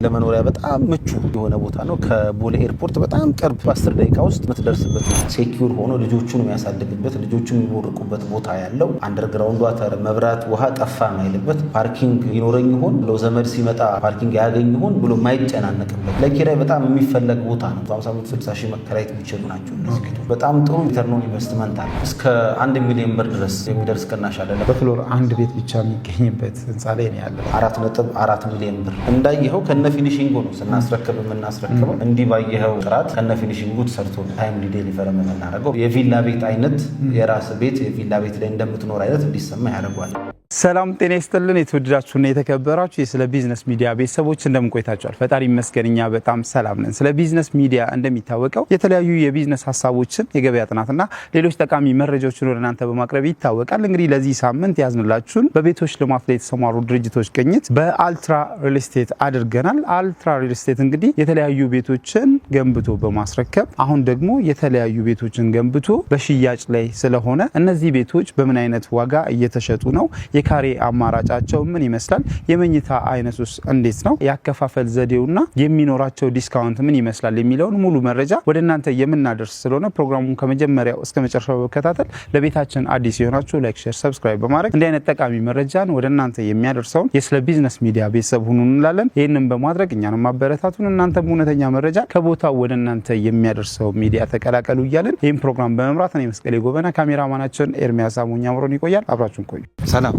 ለመኖሪያ በጣም ምቹ የሆነ ቦታ ነው። ከቦሌ ኤርፖርት በጣም ቅርብ 10 ደቂቃ ውስጥ የምትደርስበት ሴኩር ሆኖ ልጆቹን የሚያሳድግበት ልጆቹን የሚቦርቁበት ቦታ ያለው አንደርግራውንድ ዋተር መብራት ውሃ ጠፋ ማይልበት ፓርኪንግ ይኖረኝ ይሆን ብሎ ዘመድ ሲመጣ ፓርኪንግ ያገኝ ይሆን ብሎ ማይጨናነቅበት ለኪራይ በጣም የሚፈለግ ቦታ ነው። 50-60 ሺህ መከራየት የሚችሉ ናቸው። እነዚህ ቤቶች በጣም ጥሩ ሪተርን ኦን ኢንቨስትመንት አለ። እስከ 1 ሚሊዮን ብር ድረስ የሚደርስ ቅናሽ አለ። በፍሎር አንድ ቤት ብቻ የሚገኝበት ህንፃ ላይ ነው ያለው። 4.4 ሚሊዮን ብር እንዳየኸው ከነ ፊኒሺንጉ ነው ስናስረክብ የምናስረክበው። እንዲህ ባየኸው ጥራት ከነ ፊኒሺንጉ ተሰርቶ ታይምሊ ዴሊቨር የምናደርገው የቪላ ቤት አይነት የራስ ቤት የቪላ ቤት ላይ እንደምትኖር አይነት እንዲሰማ ያደርጋል። ሰላም ጤና ይስጥልን። የተወደዳችሁና የተከበራችሁ የስለ ቢዝነስ ሚዲያ ቤተሰቦች እንደምን ቆይታችኋል? ፈጣሪ ይመስገን እኛ በጣም ሰላም ነን። ስለ ቢዝነስ ሚዲያ እንደሚታወቀው የተለያዩ የቢዝነስ ሀሳቦችን የገበያ ጥናትና ሌሎች ጠቃሚ መረጃዎችን ወደ እናንተ በማቅረብ ይታወቃል። እንግዲህ ለዚህ ሳምንት ያዝንላችሁን በቤቶች ልማት ላይ የተሰማሩ ድርጅቶች ቅኝት በአልትራ ሪል ስቴት አድርገናል። አልትራ ሪል ስቴት እንግዲህ የተለያዩ ቤቶችን ገንብቶ በማስረከብ አሁን ደግሞ የተለያዩ ቤቶችን ገንብቶ በሽያጭ ላይ ስለሆነ እነዚህ ቤቶች በምን አይነት ዋጋ እየተሸጡ ነው፣ የካሬ አማራጫቸው ምን ይመስላል፣ የመኝታ አይነቱስ እንዴት ነው፣ ያከፋፈል ዘዴውና የሚኖራቸው ዲስካውንት ምን ይመስላል የሚለውን ሙሉ መረጃ ወደ እናንተ የምናደርስ ስለሆነ ፕሮግራሙን ከመጀመሪያው እስከ መጨረሻው በመከታተል ለቤታችን አዲስ የሆናችሁ ላይክ፣ ሼር፣ ሰብስክራይብ በማድረግ እንዲህ አይነት ጠቃሚ መረጃን ወደ እናንተ የሚያደርሰውን የስለ ቢዝነስ ሚዲያ ቤተሰብ ሁኑ እንላለን። ይህንን በማድረግ እኛንም ማበረታቱን እናንተም እውነተኛ መረጃ ከቦታው ወደ እናንተ የሚያደርሰው ሚዲያ ተቀላቀሉ እያልን ይህን ፕሮግራም በመምራት እኔ መስቀሌ ጎበና ካሜራማናችን ኤርሚያስ አሞኛ አብሮን ይቆያል። አብራችሁን ቆዩ። ሰላም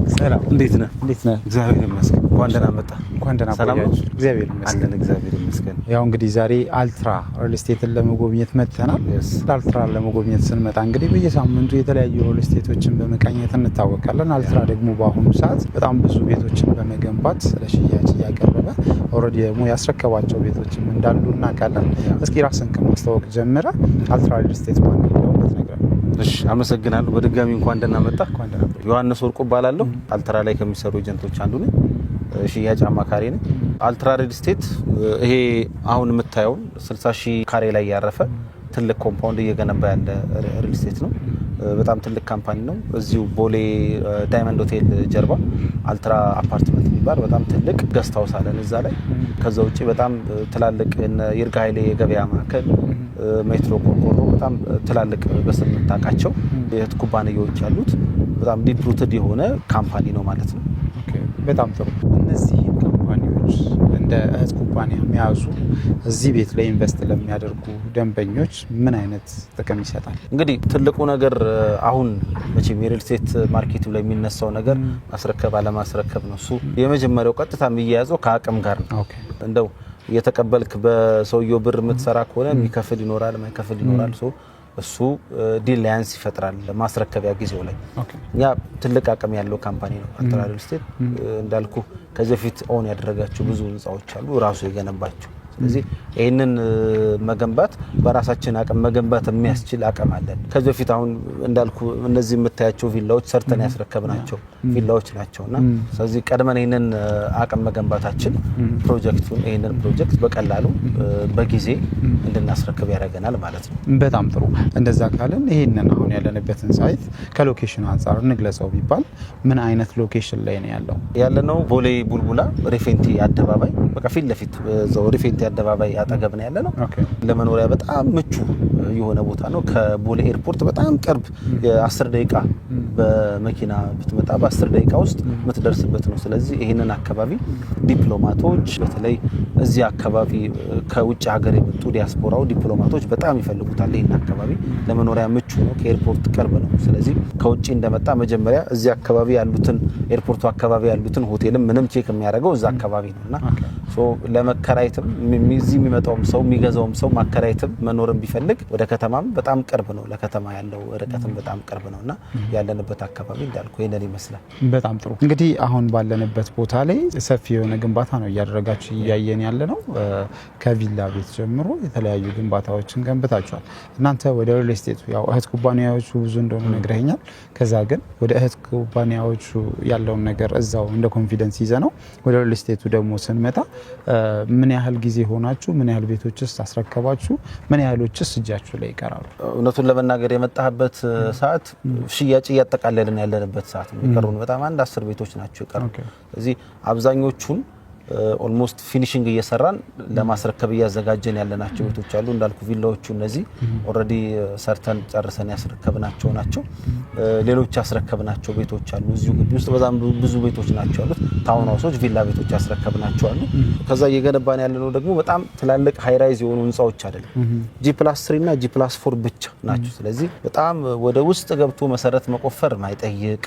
እንዴት ነህ? እግዚአብሔር ይመስገን። እንኳን ደህና መጣ። እንኳን ደህና ቆያችሁ። እግዚአብሔር ይመስገን። እግዚአብሔር ይመስገን። ያው እንግዲህ ዛሬ አልትራ ሪል ስቴትን ለመጎብኘት መጥተናል። አልትራ ለመጎብኘት ስንመጣ እንግዲህ በየሳምንቱ የተለያዩ ሪል ስቴቶችን በመቃኘት እንታወቃለን። አልትራ ደግሞ በአሁኑ ሰዓት በጣም ብዙ ቤቶችን በመገንባት ለሽያጭ እያቀረበ ኦልሬዲ ደግሞ ያስረከባቸው ቤቶችም እንዳሉ እናውቃለን። እስኪ ራስን ከማስተዋወቅ ጀምረ አልትራ ሪል ስቴት ማለት ነው በትነግረን። እሺ፣ አመሰግናለሁ። በድጋሚ እንኳን ደህና መጣ። ዮሐንስ ወርቁ እባላለሁ። አልትራ ላይ ከሚሰሩ ኤጀንቶች አንዱ ነኝ። ሽያጭ አማካሪ ነኝ። አልትራ ሪል ስቴት ይሄ አሁን የምታየው 60 ሺህ ካሬ ላይ ያረፈ ትልቅ ኮምፓውንድ እየገነባ ያለ ሪል ስቴት ነው። በጣም ትልቅ ካምፓኒ ነው። እዚሁ ቦሌ ዳይመንድ ሆቴል ጀርባ አልትራ አፓርትመንት የሚባል በጣም ትልቅ ገስት ሃውስ አለን እዛ ላይ። ከዛ ውጪ በጣም ትላልቅ ይርጋ ኃይሌ የገበያ ማዕከል፣ ሜትሮ ቆርቆሮ በጣም ትላልቅ በስም የምታውቃቸው የእህት ኩባንያዎች ያሉት በጣም ዲፕ ሩትድ የሆነ ካምፓኒ ነው ማለት ነው። በጣም ጥሩ። እነዚህ ካምፓኒዎች እንደ እህት ኩባንያ የሚያዙ እዚህ ቤት ላይ ኢንቨስት ለሚያደርጉ ደንበኞች ምን አይነት ጥቅም ይሰጣል? እንግዲህ ትልቁ ነገር አሁን መቼም የሪል ስቴት ማርኬቱ ላይ የሚነሳው ነገር ማስረከብ አለማስረከብ ነው። እሱ የመጀመሪያው ቀጥታ የሚያያዘው ከአቅም ጋር ነው። እንደው የተቀበልክ በሰውየው ብር የምትሰራ ከሆነ የሚከፍል ይኖራል፣ ማይከፍል ይኖራል። እሱ ዲላያንስ ይፈጥራል ማስረከቢያ ጊዜው ላይ። ያ ትልቅ አቅም ያለው ካምፓኒ ነው አልትራ ሪል ስቴት። እንዳልኩ ከዚህ በፊት ኦን ያደረጋቸው ብዙ ህንጻዎች አሉ ራሱ የገነባቸው። ስለዚህ ይህንን መገንባት በራሳችን አቅም መገንባት የሚያስችል አቅም አለን። ከዚህ በፊት አሁን እንዳልኩ እነዚህ የምታያቸው ቪላዎች ሰርተን ያስረከብናቸው ቪላዎች ናቸውና ስለዚህ ቀድመን ይህንን አቅም መገንባታችን ፕሮጀክቱን ይህንን ፕሮጀክት በቀላሉ በጊዜ እንድናስረክብ ያደርገናል ማለት ነው። በጣም ጥሩ። እንደዛ ካለን ይህንን አሁን ያለንበትን ሳይት ከሎኬሽኑ አንጻር እንግለጸው ቢባል ምን አይነት ሎኬሽን ላይ ነው ያለው? ያለነው ቦሌ ቡልቡላ ሪፌንቲ አደባባይ በቃ ፊት ለፊት እዛው ሪፌንቲ አደባባይ አጠገብ ነው ያለነው። ለመኖሪያ በጣም ምቹ የሆነ ቦታ ነው። ከቦሌ ኤርፖርት በጣም ቅርብ የ10 ደቂቃ በመኪና ብትመጣ በ10 ደቂቃ ውስጥ የምትደርስበት ነው። ስለዚህ ይሄንን አካባቢ ዲፕሎማቶች በተለይ እዚህ አካባቢ ከውጭ ሀገር የመጡ ዲያስፖራው ዲፕሎማቶች በጣም ይፈልጉታል። ይሄን አካባቢ ለመኖሪያ ምቹ ነው። ከኤርፖርት ቅርብ ነው። ስለዚህ ከውጭ እንደመጣ መጀመሪያ እዚህ አካባቢ ያሉትን ኤርፖርቱ አካባቢ ያሉትን ሆቴልም ምንም ቼክ የሚያደርገው እዛ አካባቢ ነውና ለመከራየትም እዚህ የሚመጣውም ሰው የሚገዛውም ሰው ማከራየትም መኖርም ቢፈልግ ወደ ከተማም በጣም ቅርብ ነው። ለከተማ ያለው ርቀትም በጣም ቅርብ ነውና ያለንበት አካባቢ እንዳልኩ ይሄንን ይመስላል። በጣም ጥሩ። እንግዲህ አሁን ባለንበት ቦታ ላይ ሰፊ የሆነ ግንባታ ነው እያደረጋችሁ እያየን ያለ ነው። ከቪላ ቤት ጀምሮ የተለያዩ ግንባታዎችን ገንብታችኋል። እናንተ ወደ ሪል ስቴቱ ያው እህት ኩባንያዎቹ ብዙ እንደሆኑ ነግረኸኛል። ከዛ ግን ወደ እህት ኩባንያዎቹ ያለውን ነገር እዛው እንደ ኮንፊደንስ ይዘ ነው ወደ ሪል ስቴቱ ደግሞ ስንመጣ ምን ያህል ጊዜ ሆናችሁ? ምን ያህል ቤቶችስ አስረከባችሁ? ምን ያህሎችስ እጃችሁ ላይ ይቀራሉ? እውነቱን ለመናገር የመጣህበት ሰዓት ሽያጭ እያጠቃለልን ያለንበት ሰዓት ነው። ይቀሩን በጣም 10 ቤቶች ናቸው ይቀሩ። ስለዚህ አብዛኞቹን ኦልሞስት ፊኒሺንግ እየሰራን ለማስረከብ እያዘጋጀን ያለናቸው ቤቶች አሉ። እንዳልኩ ቪላዎቹ እነዚህ ኦልሬዲ ሰርተን ጨርሰን ያስረከብናቸው ናቸው። ሌሎች ያስረከብናቸው ቤቶች አሉ። እዚሁ ግቢ ውስጥ በጣም ብዙ ቤቶች ናቸው ያሉት። ታውን ሃውሶች፣ ቪላ ቤቶች ያስረከብናቸው አሉ። ከዛ እየገነባን ያለነው ደግሞ በጣም ትላልቅ ሃይ ራይዝ የሆኑ ህንጻዎች አይደለም። G+3 እና G+4 ብቻ ናቸው። ስለዚህ በጣም ወደ ውስጥ ገብቶ መሰረት መቆፈር ማይጠይቅ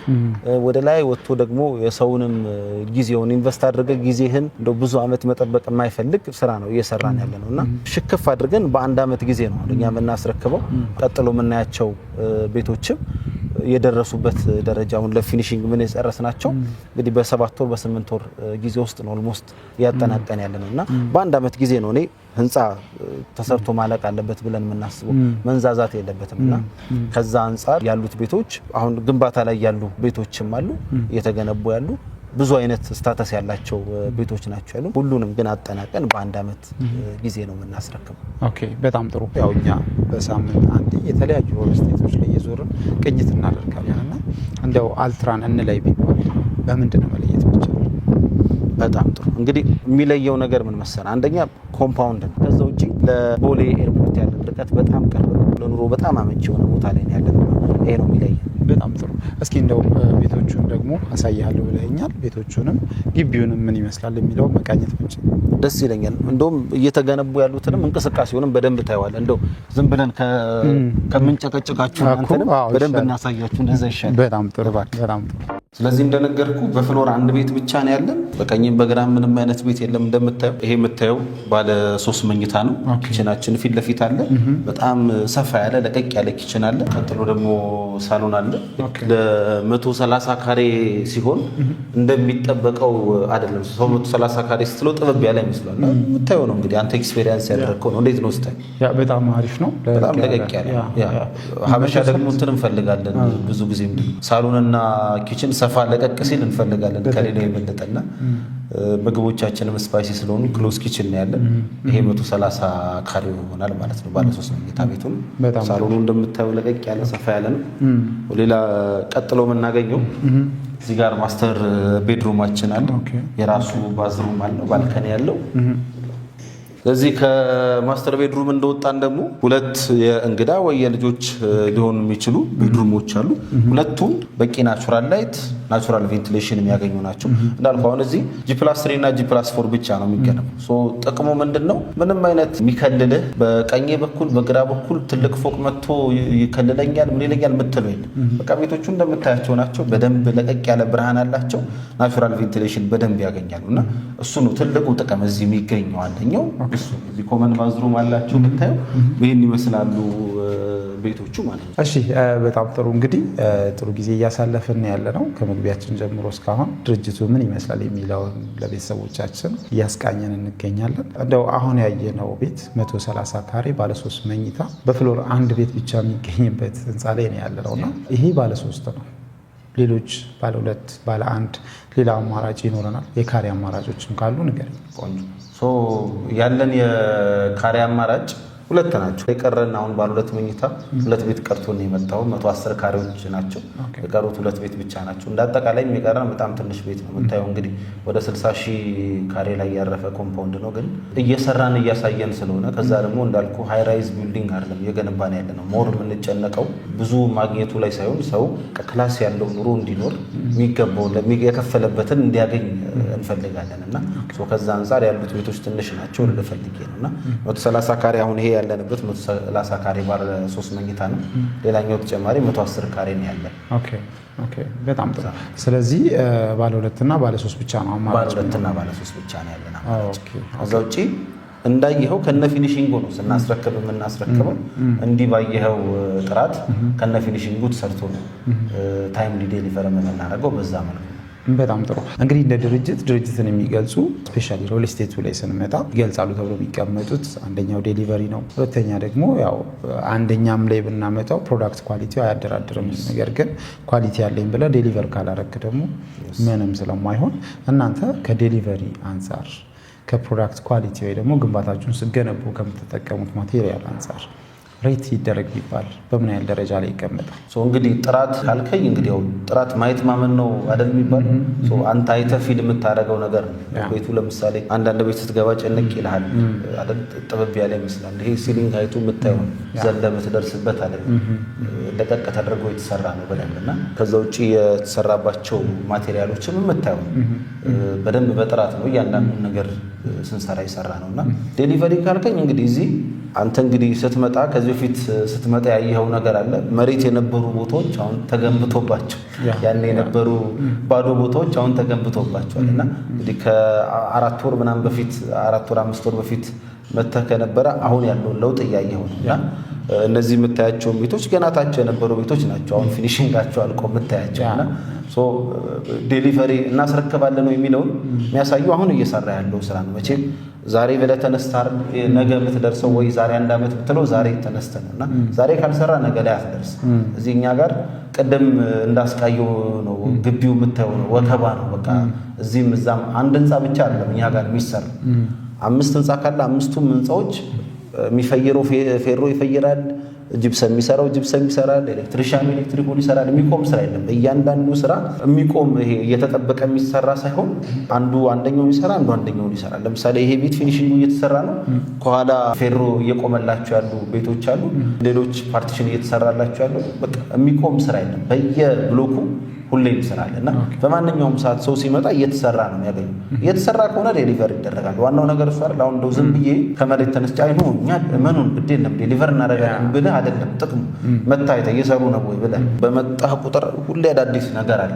ወደ ላይ ወጥቶ ደግሞ የሰውንም ጊዜውን ኢንቨስት አድርገ ጊዜህን እንደው ብዙ አመት መጠበቅ የማይፈልግ ስራ ነው እየሰራን ያለነውና ሽክፍ አድርገን በአንድ አመት ጊዜ ነው እኛ የምናስረክበው። ቀጥሎ የምናያቸው ቤቶችም የደረሱበት ደረጃውን ለፊኒሺንግ ምን የጨረስናቸው እንግዲህ በ7 ወር በ8 ወር ጊዜ ውስጥ ነው ኦልሞስት ያጠናቀን ያለነውና በአንድ አመት ጊዜ ነው። እኔ ህንጻ ተሰርቶ ማለቅ አለበት ብለን የምናስበው መንዛዛት የለበትምና ከዛ አንፃር ያሉት ቤቶች አሁን ግንባታ ላይ ያሉ ቤቶችም አሉ እየተገነቡ ያሉ ብዙ አይነት ስታተስ ያላቸው ቤቶች ናቸው ያሉ። ሁሉንም ግን አጠናቀን በአንድ አመት ጊዜ ነው የምናስረክበው። ኦኬ በጣም ጥሩ። ያው እኛ በሳምንት አንዴ የተለያዩ ሪልስቴቶች ላይ እየዞርን ቅኝት እናደርጋለንና እንደው አልትራን እንለይ ቢባል በምንድን ነው መለየት ብቻ? በጣም ጥሩ። እንግዲህ የሚለየው ነገር ምን መሰለህ? አንደኛ ኮምፓውንድ ነው። ከዛ ውጪ ለቦሌ ኤርፖርት ያለው ርቀት በጣም ቅርብ ነው። ለኑሮ በጣም አመቺ የሆነ ቦታ ላይ ነው ያለነው። ይሄ ነው የሚለየው። በጣም ጥሩ። እስኪ እንደው ቤቶቹን ደግሞ አሳያለሁ ብለኛል። ቤቶቹንም ግቢውንም ምን ይመስላል የሚለው መቃኘት ብቻ ደስ ይለኛል። እንደውም እየተገነቡ ያሉትንም እንቅስቃሴውንም በደንብ ታይዋል። እንደው ዝም ብለን ከምንጨቀጭቃችሁ አንተንም በደንብ እናሳያችሁ እንደዛ ይሻላል። በጣም ጥሩ በጣም ጥሩ። ስለዚህ እንደነገርኩ በፍሎር አንድ ቤት ብቻ ነው ያለን። በቀኝም በግራም ምንም አይነት ቤት የለም። እንደምታየው ይሄ የምታየው ባለ 3 መኝታ ነው። ኪችናችን ፊት ለፊት አለ። በጣም ሰፋ ያለ ለቀቅ ያለ ኪችን አለ። ቀጥሎ ደግሞ ሳሎን አለ። ለ130 ካሬ ሲሆን እንደሚጠበቀው አይደለም። ሰው 130 ካሬ ስትለው ጥበብ ያለ ይመስላል። የምታየው ነው እንግዲህ አንተ ኤክስፔሪየንስ ያደረከው ነው። እንዴት ነው ስታይ? ያ በጣም አሪፍ ነው። በጣም ለቀቅ ያለ ያ ሀበሻ ደግሞ እንትን እንፈልጋለን ብዙ ጊዜ ሳሎንና ኪችን ሰፋ ለቀቅ ሲል እንፈልጋለን ከሌላ የበለጠና ምግቦቻችንም ስፓይሲ ስለሆኑ ክሎዝ ኪችን ነው ያለን። ይሄ 130 ካሬ ይሆናል ማለት ነው። ባለ 3 መኝታ ቤቱ ነው። ሳሎኑ እንደምታየው ለቀቅ ያለ ሰፋ ያለ ነው። ሌላ ቀጥሎ የምናገኘው እዚህ ጋር ማስተር ቤድሩማችን አለ። የራሱ ባዝሩም አለው፣ ባልከኒ ያለው። ስለዚህ ከማስተር ቤድሩም እንደወጣን ደግሞ ሁለት የእንግዳ ወይ የልጆች ሊሆኑ የሚችሉ ቤድሩሞች አሉ። ሁለቱም በቂ ናቹራል ላይት ናቹራል ቬንቲሌሽን የሚያገኙ ናቸው። እንዳልኩ አሁን እዚህ G+3 እና G+4 ብቻ ነው የሚገነባው። ሶ ጥቅሙ ምንድነው? ምንም አይነት የሚከልልህ በቀኝ በኩል በግራ በኩል ትልቅ ፎቅ መጥቶ ይከልለኛል ምን ይለኛል የምትለው የለም። በቃ ቤቶቹ እንደምታያቸው ናቸው። በደንብ ለቀቅ ያለ ብርሃን አላቸው። ናቹራል ቬንቲሌሽን በደንብ ያገኛሉና እሱ ነው ትልቁ ጥቅም እዚህ የሚገኘው። አንደኛው እሱ እዚህ ኮመን ባዝሩም አላቸው። ብታዩ ይሄን ይመስላሉ ቤቶቹ ማለት ነው። እሺ በጣም ጥሩ። እንግዲህ ጥሩ ጊዜ እያሳለፍን ያለ ነው። ከመግቢያችን ጀምሮ እስካሁን ድርጅቱ ምን ይመስላል የሚለውን ለቤተሰቦቻችን እያስቃኘን እንገኛለን። እንደው አሁን ያየነው ቤት 130 ካሬ ባለ 3 መኝታ በፍሎር አንድ ቤት ብቻ የሚገኝበት ህንፃ ላይ ነው ያለነውና ይሄ ባለ 3 ነው። ሌሎች ባለ 2 ባለ 1 ሌላ አማራጭ ይኖረናል። የካሬ አማራጮችም ካሉ ንገረኝ። ቆንጆ ያለን የካሬ አማራጭ ሁለት ናቸው። የቀረን አሁን ባለ 2 መኝታ 2 ቤት ቀርቶ ነው የመጣው። 110 ካሬዎች ናቸው የቀሩት 2 ቤት ብቻ ናቸው። እንዳጠቃላይ የሚቀረን በጣም ትንሽ ቤት ነው የምታየው። እንግዲህ ወደ 60,000 ካሬ ላይ ያረፈ ኮምፓውንድ ነው። ግን እየሰራን እያሳየን ስለሆነ ከዛ ደግሞ እንዳልኩ ሃይ ራይዝ ቢልዲንግ አይደለም እየገነባን ያለ ነው። ሞር የምንጨነቀው ብዙ ማግኘቱ ላይ ሳይሆን ሰው ክላስ ያለው ኑሮ እንዲኖር የሚገባው የከፈለበትን እንዲያገኝ እንፈልጋለን እና ከዛ አንፃር ያሉት ቤቶች ትንሽ ናቸው ልፈልጌ ነውና 130 ካሬ አሁን ይሄ ያለንበት 130 ካሬ ባለ 3 መኝታ ነው። ሌላኛው ተጨማሪ 110 ካሬ ነው ያለን። ኦኬ በጣም ጥሩ። ስለዚህ ባለ 2 እና ባለ 3 ብቻ ነው አማራጭ። ባለ 2 እና ባለ 3 ብቻ ነው ያለን አማራጭ። ከዛ ውጪ እንዳየኸው ከነ ፊኒሺንጉ ነው ስናስረክብ የምናስረክበው። እንዲህ ባየኸው ጥራት ከነ ፊኒሺንጉ ተሰርቶ ነው ታይምሊ ዴሊቨር የምናደርገው በዛ መልኩ። በጣም ጥሩ። እንግዲህ እንደ ድርጅትን የሚገልጹ ስፔሻሊ ሪል ስቴቱ ላይ ስንመጣ ይገልጻሉ ተብሎ የሚቀመጡት አንደኛው ዴሊቨሪ ነው። ሁለተኛ ደግሞ ያው አንደኛም ላይ ብናመጣው ፕሮዳክት ኳሊቲው አያደራድርም። ነገር ግን ኳሊቲ ያለኝ ብለህ ዴሊቨር ካላረክ ደግሞ ምንም ስለማይሆን እናንተ ከዴሊቨሪ አንጻር ከፕሮዳክት ኳሊቲ ወይ ደግሞ ግንባታችሁን ስገነቡ ከምትጠቀሙት ማቴሪያል አንጻር ሬት ይደረግ ቢባል በምን ያህል ደረጃ ላይ ይቀመጣል? እንግዲህ ጥራት ካልከኝ እንግዲህ ያው ጥራት ማየት ማመን ነው አይደል የሚባለው። አንተ አይተህ ፊል የምታደርገው ነገር ነው። ቤቱ ለምሳሌ አንዳንድ ቤት ስትገባ ጨንቅ ይልሃል አይደል? ጥበብ ያለ ይመስላል። ይሄ ሲሊንግ ሃይቱ የምታየው ዘለ የምትደርስበት አይደለም። ለቀቅ ተደርጎ የተሰራ ነው በደንብ እና ከዛ ውጪ የተሰራባቸው ማቴሪያሎችም የምታየው በደንብ በጥራት ነው እያንዳንዱን ነገር ስንሰራ ይሰራ ነውና ዴሊቨሪ ካልከኝ እንግዲህ እዚህ አንተ እንግዲህ ስትመጣ ከዚህ በፊት ስትመጣ ያየኸው ነገር አለ። መሬት የነበሩ ቦታዎች አሁን ተገንብቶባቸው ያኔ የነበሩ ባዶ ቦታዎች አሁን ተገንብቶባቸዋል እና እንግዲህ ከ4 ወር ምናምን በፊት 4 ወር 5 ወር በፊት መተህ ከነበረ አሁን ያለውን ለውጥ እያየኸው ነው እና እነዚህ የምታያቸው ቤቶች ገና ታች የነበሩ ቤቶች ናቸው። አሁን ፊኒሺንጋቸው አልቆ የምታያቸው እና ዴሊቨሪ እናስረክባለን ነው የሚለውን የሚያሳዩ አሁን እየሰራ ያለው ስራ ነው። መቼም ዛሬ ብለህ ተነስተህ ነገ የምትደርሰው ወይ ዛሬ 1 ዓመት ብትለው ዛሬ ተነስተህ ነው እና ዛሬ ካልሰራ ነገ ላይ አትደርስ። እዚህ እኛ ጋር ቅድም እንዳስቃየው ነው ግቢው የምታየው ነው ወከባ ነው በቃ እዚህም እዛም አንድ ህንፃ ብቻ አይደለም እኛ ጋር የሚሰራ 5 ህንፃ ካለ 5ቱም ህንፃዎች የሚፈይረው ፌሮ ይፈይራል፣ ጂፕሰም የሚሰራው ጂፕሰም ይሰራል፣ ኤሌክትሪሻን ኤሌክትሪኩን ይሰራል። የሚቆም ስራ የለም። እያንዳንዱ ስራ የሚቆም ይሄ እየተጠበቀ የሚሰራ ሳይሆን አንደኛው ይሰራ አንደኛው ይሰራል። ለምሳሌ ይሄ ቤት ፊኒሺንጉ እየተሰራ ነው፣ ከኋላ ፌሮ እየቆመላቸው ያሉ ቤቶች አሉ፣ ሌሎች ፓርቲሽን እየተሰራላቸው ያሉ በቃ የሚቆም ስራ የለም። በየብሎኩ ሁሌም ስራ አለና በማንኛውም ሰዓት ሰው ሲመጣ እየተሰራ ነው የሚያገኘው። እየተሰራ ከሆነ ዴሊቨር ይደረጋል። ዋናው ነገር እሱ አይደል። አሁን እንደው ዝም ብዬ ከመሬት ተነስቼ አይ ነው እኛ ምኑን ግድ የለም ዴሊቨር እናደርጋለን ብለህ አይደለም ጥቅሙ መታየት እየሰሩ ነው ወይ ብለህ በመጣህ ቁጥር ሁሌ አዳዲስ ነገር አለ።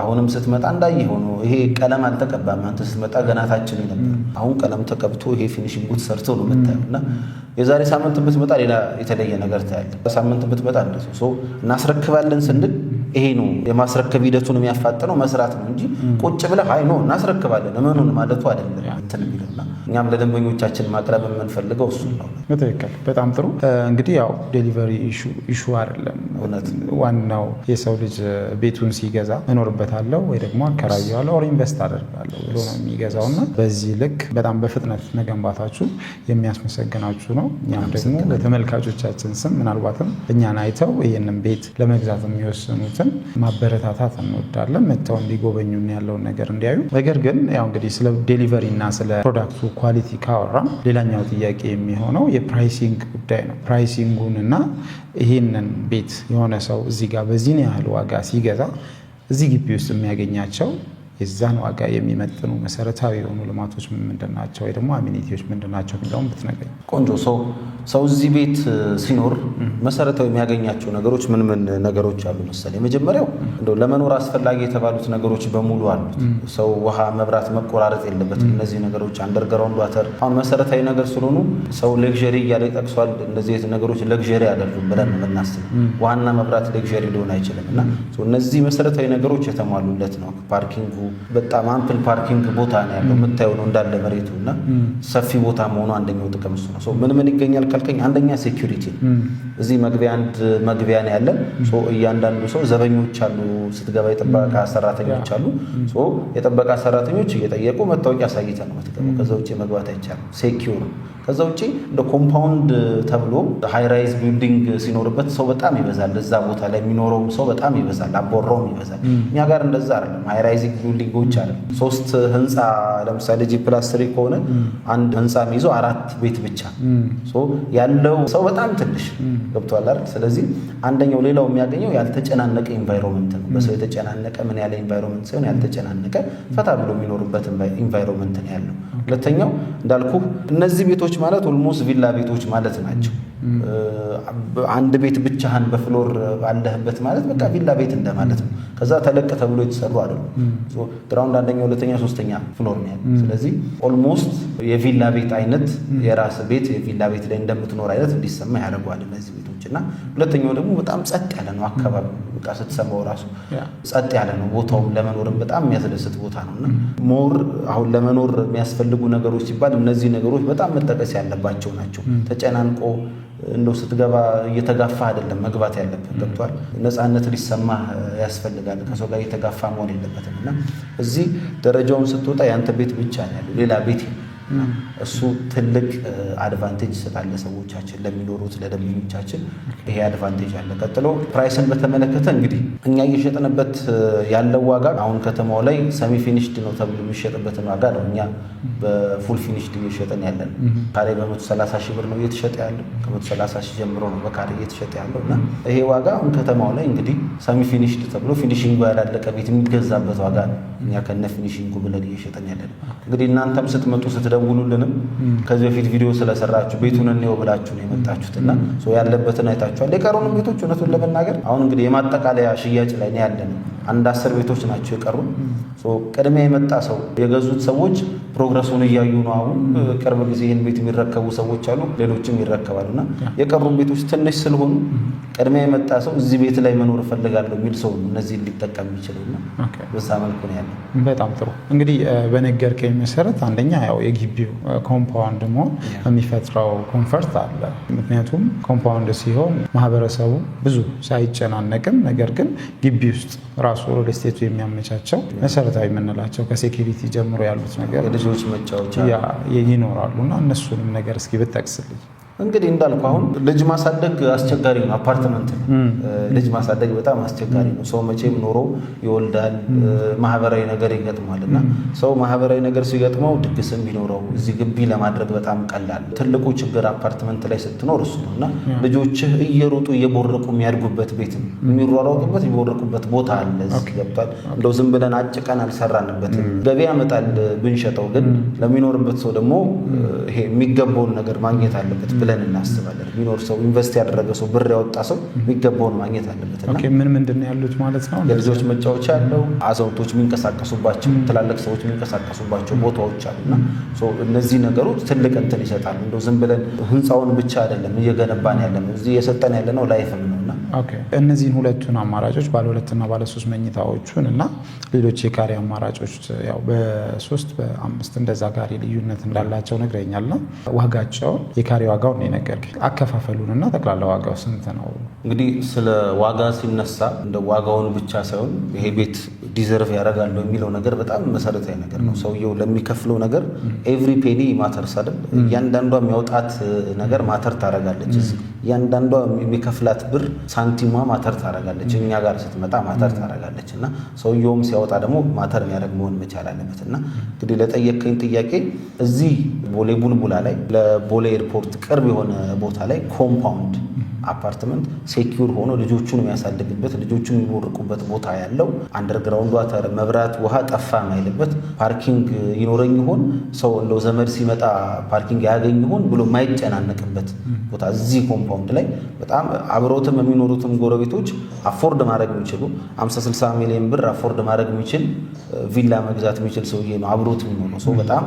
አሁንም ስትመጣ እንዳየኸው ነው። ይሄ ቀለም አልተቀባም። አንተ ስትመጣ ገና ታችን ነበር። አሁን ቀለም ተቀብቶ ይሄ ፊኒሺንጉ ተሰርቶ ነው የምታየውና የዛሬ ሳምንት ብትመጣ ሌላ የተለየ ነገር ታያለህ። ሳምንት ብትመጣ እንደዚህ ሰው እናስረክባለን ስንል ይሄ ነው የማስረከብ ሂደቱን የሚያፋጥነው መስራት ነው እንጂ ቁጭ ብለህ አይ ነው እናስረክባለን ምኑን ማለቱ አይደለም እንትን የሚለውና እኛም ለደንበኞቻችን ማቅረብ የምንፈልገው እሱ ነው። በትክክል በጣም ጥሩ። እንግዲህ ያው ዴሊቨሪ ኢሹ አይደለም ዋናው የሰው ልጅ ቤቱን ሲገዛ እኖርበታለሁ ወይ ደግሞ አከራየዋለሁ ኦር ኢንቨስት አደርጋለሁ ብሎ ነው የሚገዛውና በዚህ ልክ በጣም በፍጥነት መገንባታችሁ የሚያስመሰግናችሁ ነው። እኛም ደግሞ በተመልካቾቻችን ስም ምናልባትም እኛን አይተው ይህንን ቤት ለመግዛት የሚወስኑትን ማበረታታት እንወዳለን። መጥተው እንዲጎበኙን ያለውን ነገር እንዲያዩ። ነገር ግን ያው እንግዲህ ስለ ዴሊቨሪ እና ስለ ፕሮዳክቱ ኳሊቲ ካወራ ሌላኛው ጥያቄ የሚሆነው የፕራይሲንግ ጉዳይ ነው። ፕራይሲንጉን እና ይህንን ቤት የሆነ ሰው እዚህ ጋር በዚህን ያህል ዋጋ ሲገዛ እዚህ ግቢ ውስጥ የሚያገኛቸው የዛን ዋጋ የሚመጥኑ መሰረታዊ የሆኑ ልማቶች ምንድናቸው ወይ ደግሞ አሚኒቲዎች ምንድናቸው የሚለውን ብትነግረኝ። ቆንጆ። ሰው እዚህ ቤት ሲኖር መሰረታዊ የሚያገኛቸው ነገሮች ምን ነገሮች አሉ መሰለኝ? የመጀመሪያው እንደው ለመኖር አስፈላጊ የተባሉት ነገሮች በሙሉ አሉት። ሰው ውሃ፣ መብራት መቆራረጥ የለበትም። እነዚህ ነገሮች አንደርግራውንድ ዋተር አሁን መሰረታዊ ነገር ስለሆኑ ሰው ሌክዠሪ እያለ ይጠቅሷል። እነዚህ ነገሮች ሌክዠሪ አይደሉም ብለን የምናስበው ዋና መብራት ሌክዠሪ ሊሆን አይችልም እና እነዚህ መሰረታዊ ነገሮች የተሟሉለት ነው። ፓርኪንጉ በጣም አምፕል ፓርኪንግ ቦታ ነው ያለው። የምታየው ነው እንዳለ መሬቱ እና ሰፊ ቦታ መሆኑ አንደኛው ጥቅም እሱ ነው። ምን ይገኛል ካልከኝ አንደኛ ሴኩሪቲ እዚህ መግቢያ ነው ያለ። እያንዳንዱ ሰው ዘበኞች አሉ። ስትገባ የጥበቃ ሰራተኞች አሉ። የጥበቃ ሰራተኞች እየጠየቁ መታወቂያ አሳይተህ ነው የምትገባው። ከዛ ውጭ መግባት አይቻልም። ሴኪዩር ነው። ከዛ ውጭ እንደ ኮምፓውንድ ተብሎ ሃይ ራይዝ ቢልዲንግ ሲኖርበት ሰው በጣም ይበዛል። እዛ ቦታ ላይ የሚኖረው ሰው በጣም ይበዛል፣ አቦራውም ይበዛል። እኛ ጋር እንደዛ አይደለም። ሃይ ራይዝ ቢልዲንጎች አለ 3 ህንፃ ለምሳሌ G+3 ከሆነ አንድ ህንፃ የሚይዘው 4 ቤት ብቻ ያለው ሰው በጣም ትንሽ ገብቷል አይደል? ስለዚህ አንደኛው ሌላው የሚያገኘው ያልተጨናነቀ ኢንቫይሮንመንት ነው። በሰው የተጨናነቀ ምን ያለ ኢንቫይሮንመንት ሳይሆን ያልተጨናነቀ ፈታ ብሎ የሚኖርበት ኢንቫይሮንመንት ነው ያለው። ሁለተኛው እንዳልኩ እነዚህ ቤቶች ማለት ኦልሞስት ቪላ ቤቶች ማለት ናቸው። አንድ ቤት ብቻህን በፍሎር ባለህበት ማለት በቃ ቪላ ቤት እንደማለት ነው። ከዛ ተለቅ ተብሎ የተሰሩ አይደሉም። ግራውንድ አንደኛ፣ ሁለተኛ፣ ሶስተኛ ፍሎር ነው ያለው። ስለዚህ ኦልሞስት የቪላ ቤት አይነት የራስ ቤት የቪላ ቤት ላይ እንደምትኖር አይነት እንዲሰማ ያደርገዋል እነዚህ ቤቶች እና ሁለተኛው ደግሞ በጣም ጸጥ ያለ ነው። አካባቢ በቃ ስትሰማው ራሱ ጸጥ ያለ ነው። ቦታውም ለመኖርም በጣም የሚያስደስት ቦታ ነውና ሞር አሁን ለመኖር የሚያስፈልጉ ነገሮች ሲባል እነዚህ ነገሮች በጣም መጠቀስ ያለባቸው ናቸው። ተጨናንቆ እንደው ስትገባ እየተጋፋ አይደለም መግባት ያለበት። ገብቷል? ነፃነት ሊሰማ ያስፈልጋል። ከሰው ጋር እየተጋፋ መሆን የለበትም እና እዚህ ደረጃውን ስትወጣ ያንተ ቤት ብቻ ነው ያለው፣ ሌላ ቤት እሱ ትልቅ አድቫንቴጅ ይሰጣል ለሰዎቻችን ለሚኖሩት ለደንበኞቻችን ይሄ አድቫንቴጅ አለ። ቀጥሎ ፕራይስን በተመለከተ እንግዲህ እኛ እየሸጥንበት ያለው ዋጋ አሁን ከተማው ላይ ሰሚ ፊኒሽድ ነው ተብሎ የሚሸጥበትን ዋጋ ነው እኛ በፉል ፊኒሽድ እየሸጥን ያለን። ካሬ በ130 ሺህ ብር ነው እየተሸጠ ያለው። ከ130 ሺህ ጀምሮ ነው በካሬ እየተሸጠ ያለው እና ይሄ ዋጋ አሁን ከተማው ላይ እንግዲህ ሰሚ ፊኒሽድ ተብሎ ፊኒሺንጉ ያላለቀ ቤት የሚገዛበት ዋጋ ነው እኛ ከነ ፊኒሺንጉ ብለን እየሸጠን ያለን። እንግዲህ እናንተም ስትመጡ ስትደውሉልንም ከዚህ በፊት ቪዲዮ ስለሰራችሁ ቤቱን እንየው ብላችሁ ነው የመጣችሁትና ያለበትን አይታችኋል። የቀሩን ቤቶች እውነቱን ለመናገር አሁን እንግዲህ የማጠቃለያ ሽያጭ ላይ ነው ያለነው። አንድ 10 ቤቶች ናቸው የቀሩን። ቅድሚያ የመጣ ሰው የገዙት ሰዎች ፕሮግረሱን እያዩ ነው። አሁን ቅርብ ጊዜ ይህን ቤት የሚረከቡ ሰዎች አሉ፣ ሌሎችም ይረከባሉና የቀሩን ቤቶች ትንሽ ስለሆኑ ቅድሚያ የመጣ ሰው እዚህ ቤት ላይ መኖር እፈልጋለሁ የሚል ሰው እነዚህ ሊጠቀም ይችላልና በዛ መልኩ ነው ያለው። በጣም ጥሩ። እንግዲህ በነገርከኝ መሰረት አንደኛ ያው የግቢው ኮምፓውንድ መሆን የሚፈጥረው ኮንፈርት አለ። ምክንያቱም ኮምፓውንድ ሲሆን ማህበረሰቡ ብዙ ሳይጨናነቅም ነገር ግን ግቢ ውስጥ ራሱ ሪል ስቴቱ የሚያመቻቸው መሰረታዊ የምንላቸው ከሴኪሪቲ ጀምሮ ያሉት ነገር የልጆች መጫወቻ ይኖራሉ እና እነሱንም ነገር እስኪ ብትጠቅስልኝ። እንግዲህ እንዳልኩ አሁን ልጅ ማሳደግ አስቸጋሪ ነው። አፓርትመንት ልጅ ማሳደግ በጣም አስቸጋሪ ነው። ሰው መቼም ኖሮ ይወልዳል፣ ማህበራዊ ነገር ይገጥማል እና ሰው ማህበራዊ ነገር ሲገጥመው ድግስም ቢኖረው እዚህ ግቢ ለማድረግ በጣም ቀላል። ትልቁ ችግር አፓርትመንት ላይ ስትኖር እሱ ነው እና ልጆችህ እየሮጡ እየቦረቁ የሚያድጉበት ቤት ነው። የሚሯሯጡበት የሚቦረቁበት ቦታ አለ። እዚህ ገብቷል። እንደው ዝም ብለን አጭቀን አልሰራንበትም። ገቢ ያመጣል ብንሸጠው፣ ግን ለሚኖርበት ሰው ደግሞ ይሄ የሚገባውን ነገር ማግኘት አለበት ብለን እናስባለን። ቢኖር ሰው ኢንቨስት ያደረገ ሰው ብር ያወጣ ሰው የሚገባውን ማግኘት አለበት። ኦኬ ምን ምንድን ነው ያሉት ማለት ነው? የልጆች መጫወቻ ያለው፣ አዛውንቶች የሚንቀሳቀሱባቸው፣ ትላልቅ ሰዎች የሚንቀሳቀሱባቸው ቦታዎች አሉና እነዚህ ነገሮች ትልቅ እንትን ይሰጣሉ። እንደው ዝም ብለን ህንፃውን ብቻ አይደለም እየገነባን ያለነው፣ እዚህ እየሰጠን ያለነው ላይፍም ነውና ኦኬ እነዚህን ሁለቱን አማራጮች ባለ 2 እና ባለ 3 መኝታዎቹን እና ሌሎች የካሬ አማራጮች ያው በ3 በ5 እንደዛ ካሬ ልዩነት እንዳላቸው ነግረኛልና ዋጋቸውን የካሬ ዋጋው ነው የነገርከኝ። አከፋፈሉንና ጠቅላላ ዋጋው ስንት ነው? እንግዲህ ስለ ዋጋ ሲነሳ እንደ ዋጋውን ብቻ ሳይሆን ይሄ ቤት ዲዘርቭ ያደርጋል የሚለው ነገር በጣም መሰረታዊ ነገር ነው። ሰውየው ለሚከፍለው ነገር ኤቭሪ ፔኒ ማተርስ አይደል? እያንዳንዷ የሚያወጣት ነገር ማተር ታደርጋለች። እያንዳንዷ የሚከፍላት ብር ሳንቲሟ ማተር ታደርጋለች። እኛ ጋር ስትመጣ ማተር ታደርጋለች እና ሰውየውም ሲያወጣ ደግሞ ማተር የሚያደርግ መሆን መቻል አለበት። እና እንግዲህ ለጠየቀኝ ጥያቄ እዚህ ቦሌ ቡልቡላ ላይ ለቦሌ ኤርፖርት ቅርብ የሆነ ቦታ ላይ ኮምፓውንድ አፓርትመንት ሴኪዩር ሆኖ ልጆቹን የሚያሳድግበት ልጆቹን የሚቦርቁበት ቦታ ያለው አንደርግራውንድ ዋተር መብራት ውሃ ጠፋ ማይልበት ፓርኪንግ ይኖረኝ ይሆን ሰው እንደው ዘመድ ሲመጣ ፓርኪንግ ያገኝ ይሆን ብሎ ማይጨናነቅበት ቦታ እዚህ ኮምፓውንድ ላይ በጣም አብረውትም የሚኖሩትም ጎረቤቶች አፎርድ ማድረግ የሚችሉ 50-60 ሚሊዮን ብር አፎርድ ማድረግ የሚችል ቪላ መግዛት የሚችል ሰውዬ ነው አብሮት የሚኖረው ሰው። በጣም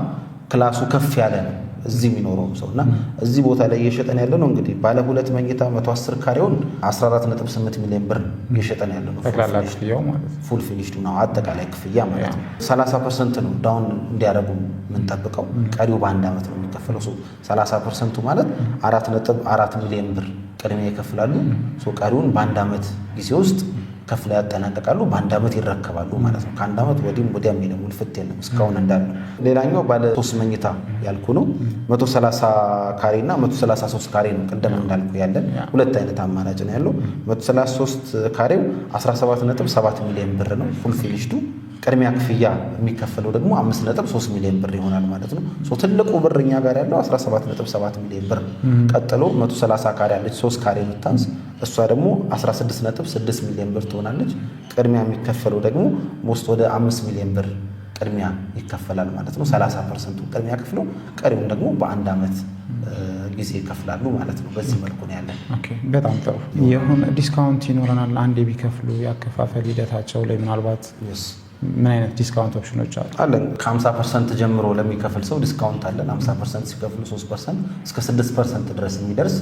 ክላሱ ከፍ ያለ ነው እዚህ የሚኖረው ሰውና እዚህ ቦታ ላይ እየሸጠን ያለ ነው። እንግዲህ ባለ 2 መኝታ 110 ካሬውን 14.8 ሚሊዮን ብር እየሸጠን ያለ ነው። ጠቅላላ ክፍያው ማለት ፉል ፊኒሽድ ነው አጠቃላይ ክፍያ ማለት ነው። 30% ነው ዳውን እንዲያደርጉ የምንጠብቀው። ቀሪው በአንድ ዓመት ነው የሚከፈለው። 30% ማለት 4.4 ሚሊዮን ብር ቅድሚያ ይከፍላሉ። ቀሪውን በአንድ ዓመት ጊዜ ውስጥ ከፍላ ያጠናቀቃሉ። በአንድ ዓመት ይረከባሉ ማለት ነው። ከአንድ ዓመት ወዲህም ወዲያም የለም ውልፍት የለም እስካሁን እንዳለ። ሌላኛው ባለ 3 መኝታ ያልኩ ነው 130 ካሬ እና 133 ካሬ ነው። ቅድም እንዳልኩ ያለን 2 አይነት አማራጭ ነው ያለው። 133 ካሬው 17.7 ሚሊዮን ብር ነው ፉል ፊኒሽዱ። ቅድሚያ ክፍያ የሚከፈለው ደግሞ 5.3 ሚሊዮን ብር ይሆናል ማለት ነው። ትልቁ ብር እኛ ጋር ያለው 17.7 ሚሊዮን ብር። ቀጥሎ 130 ካሬ አለች 3 ካሬ የምታንስ እሷ ደግሞ 16.6 ሚሊዮን ብር ትሆናለች። ቅድሚያ የሚከፈለው ደግሞ ሞስት ወደ 5 ሚሊዮን ብር ቅድሚያ ይከፈላል ማለት ነው። 30% ቅድሚያ ከፍለው ቀሪውን ደግሞ በአንድ ዓመት ጊዜ ይከፍላሉ ማለት ነው። በዚህ መልኩ ነው ያለን። ኦኬ በጣም ጥሩ። የሆነ ዲስካውንት ይኖረናል አንዴ ቢከፍሉ ያከፋፈል ሂደታቸው ላይ ምናልባት ምን አይነት ዲስካውንት ኦፕሽኖች አለን? ከ50% ጀምሮ ለሚከፍል ሰው ዲስካውንት አለን። 50% ሲከፍሉ 3% እስከ 6% ድረስ የሚደርስ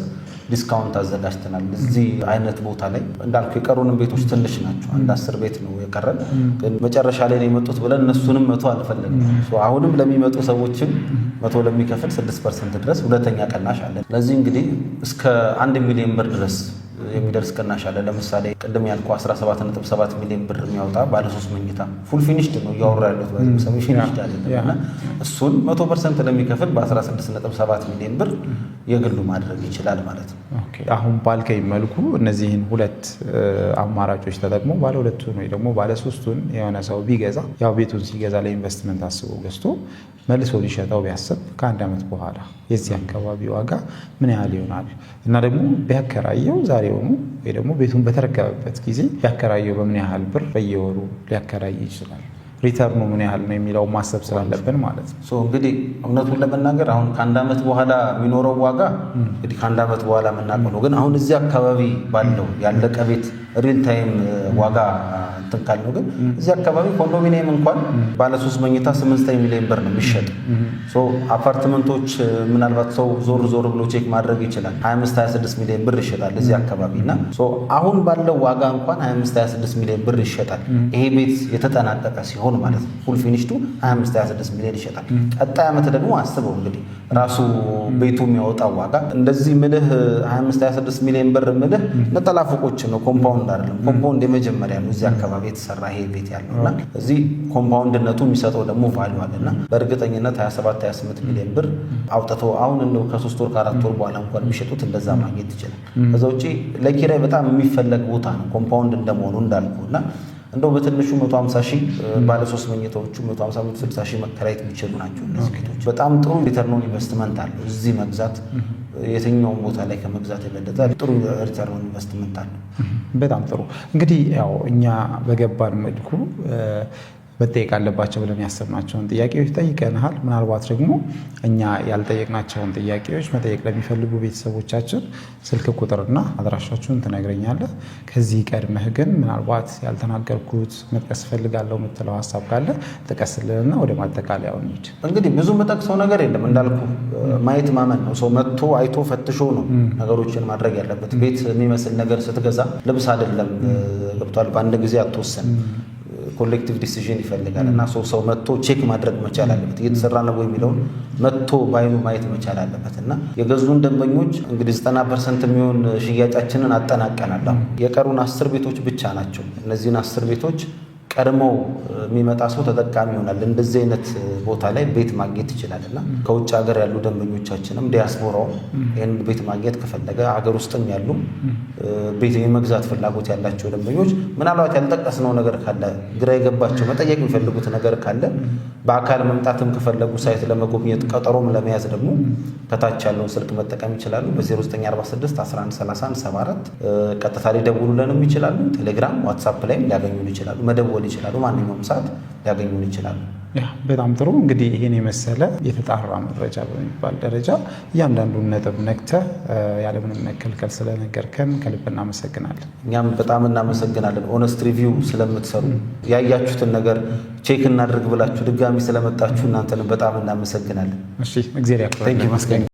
ዲስካውንት አዘጋጅተናል። እዚህ አይነት ቦታ ላይ እንዳልኩ የቀሩንም ቤቶች ትንሽ ናቸው። አንድ 10 ቤት ነው የቀረን። ግን መጨረሻ ላይ ነው የመጡት ብለን እነሱንም 100 አልፈለግም። አሁንም ለሚመጡ ሰዎችም 100 ለሚከፍል 6% ድረስ ሁለተኛ ቀናሽ አለን። ለዚህ እንግዲህ እስከ 1 ሚሊዮን ብር ድረስ የሚደርስ ቅናሽ አለ። ለምሳሌ ቅድም ያልኩ 17.7 ሚሊዮን ብር የሚያወጣ ባለ 3 መኝታ ፉል ፊኒሽድ ነው እያወራ ያሉት ሰሚ ፊኒሽድ አይደለም። እሱን 100% ለሚከፍል በ16.7 ሚሊዮን ብር የግሉ ማድረግ ይችላል ማለት ነው። አሁን ባልከኝ መልኩ እነዚህን ሁለት አማራጮች ተጠቅሞ ባለ ሁለቱን ወይ ደግሞ ባለ ሶስቱን የሆነ ሰው ቢገዛ ያው ቤቱን ሲገዛ ለኢንቨስትመንት አስቦ ገዝቶ መልሶ ሊሸጠው ቢያስብ ከአንድ ዓመት በኋላ የዚህ አካባቢ ዋጋ ምን ያህል ይሆናል እና ደግሞ ቢያከራየው ዛሬውኑ ወይ ደግሞ ቤቱን በተረከበበት ጊዜ ቢያከራየው በምን ያህል ብር በየወሩ ሊያከራይ ይችላል፣ ሪተርኑ ምን ያህል ነው የሚለው ማሰብ ስላለብን ማለት ነው። እንግዲህ እውነቱን ለመናገር አሁን ከአንድ ዓመት በኋላ የሚኖረው ዋጋ እንግዲህ ከአንድ ዓመት በኋላ የምናውቀው ነው። ግን አሁን እዚህ አካባቢ ባለው ያለቀ ቤት ሪል ታይም ዋጋ እንትን ካልነው ግን እዚህ አካባቢ ኮንዶሚኒየም እንኳን ባለ 3 መኝታ 8 ሚሊዮን ብር ነው የሚሸጥ። አፓርትመንቶች ምናልባት ሰው ዞር ዞር ብሎ ቼክ ማድረግ ይችላል 25-26 ሚሊዮን ብር ይሸጣል እዚህ አካባቢ እና አሁን ባለው ዋጋ እንኳን 25-26 ሚሊዮን ብር ይሸጣል። ይሄ ቤት የተጠናቀቀ ሲሆን ማለት ነው ፉል ፊኒሽዱ 25-26 ሚሊዮን ይሸጣል። ቀጣይ ዓመት ደግሞ አስበው እንግዲህ ራሱ ቤቱ የሚያወጣው ዋጋ እንደዚህ ምልህ 25-26 ሚሊዮን ብር ምልህ ነጠላ ፎቆች ነው፣ ኮምፓውንድ አይደለም። ኮምፓውንድ የመጀመሪያ ነው እዚህ አካባቢ የተሰራ ይሄ ቤት ያለውና እዚህ ኮምፓውንድነቱ የሚሰጠው ደግሞ ቫልዩ አለና በእርግጠኝነት 27-28 ሚሊዮን ብር አውጥተው አሁን እንደው ከ3 ወር ከ4 ወር በኋላ እንኳን የሚሸጡት እንደዛ ማግኘት ይችላል። ከዛ ውጪ ለኪራይ በጣም የሚፈለግ ቦታ ነው ኮምፓውንድ እንደመሆኑ እንዳልኩና እንደው በትንሹ 150 ሺህ ባለ 3 መኝታዎቹ 150-160 ሺህ መከራየት የሚችሉ ናቸው እነዚህ ቤቶች። በጣም ጥሩ ሪተርን ኦን ኢንቨስትመንት አለው እዚህ መግዛት የትኛውን ቦታ ላይ ከመግዛት የበለጠ ጥሩ ሪተርን ኦን ኢንቨስትመንት አለው። በጣም ጥሩ እንግዲህ ያው እኛ በገባን መልኩ መጠየቅ አለባቸው ብለን ያሰብናቸውን ጥያቄዎች ጠይቀናል። ምናልባት ደግሞ እኛ ያልጠየቅናቸውን ጥያቄዎች መጠየቅ ለሚፈልጉ ቤተሰቦቻችን ስልክ ቁጥርና አድራሻችሁን ትነግረኛለህ። ከዚህ ቀድመህ ግን ምናልባት ያልተናገርኩት መጥቀስ ፈልጋለሁ የምትለው ሀሳብ ካለ ጥቀስልንና ወደ ማጠቃለያው እንሂድ። እንግዲህ ብዙ መጠቅሰው ነገር የለም እንዳልኩ ማየት ማመን ነው። ሰው መጥቶ አይቶ ፈትሾ ነው ነገሮችን ማድረግ ያለበት። ቤት የሚመስል ነገር ስትገዛ ልብስ አይደለም ገብቷል። በአንድ ጊዜ አትወሰን ኮሌክቲቭ ዲሲዥን ይፈልጋል እና ሰው መጥቶ ቼክ ማድረግ መቻል አለበት። እየተሰራ ነው የሚለውን መጥቶ ባይኑ ማየት መቻል አለበት እና የገዙን ደንበኞች እንግዲህ 90% የሚሆን ሽያጫችንን አጠናቀናል። የቀሩን 10 ቤቶች ብቻ ናቸው። እነዚህን 10 ቤቶች ቀድሞው የሚመጣ ሰው ተጠቃሚ ይሆናል። እንደዚህ አይነት ቦታ ላይ ቤት ማግኘት ይችላል እና ከውጭ ሀገር ያሉ ደንበኞቻችንም ዲያስፖራው ይህን ቤት ማግኘት ከፈለገ ሀገር ውስጥም ያሉ ቤት የመግዛት ፍላጎት ያላቸው ደንበኞች ምናልባት ያልጠቀስነው ነገር ካለ ግራ የገባቸው መጠየቅ የሚፈልጉት ነገር ካለ በአካል መምጣትም ከፈለጉ ሳይት ለመጎብኘት ቀጠሮም ለመያዝ ደግሞ ከታች ያለውን ስልክ መጠቀም ይችላሉ። በ0946 113174 ቀጥታ ሊደውሉልንም ይችላሉ። ቴሌግራም፣ ዋትሳፕ ላይም ሊያገኙን ይችላሉ። መደወል ይችላሉ። ማንኛውም ሰዓት ሊያገኙን ይችላሉ። በጣም ጥሩ እንግዲህ ይህን የመሰለ የተጣራ መረጃ በሚባል ደረጃ እያንዳንዱን ነጥብ ነክተህ ያለምንም መከልከል ስለነገርከን ከልብ እናመሰግናለን። እኛም በጣም እናመሰግናለን። ኦነስት ሪቪው ስለምትሰሩ ያያችሁትን ነገር ቼክ እናድርግ ብላችሁ ድጋሚ ስለመጣችሁ እናንተንም በጣም እናመሰግናለን። እሺ እግዚአብሔር ያክብርልን።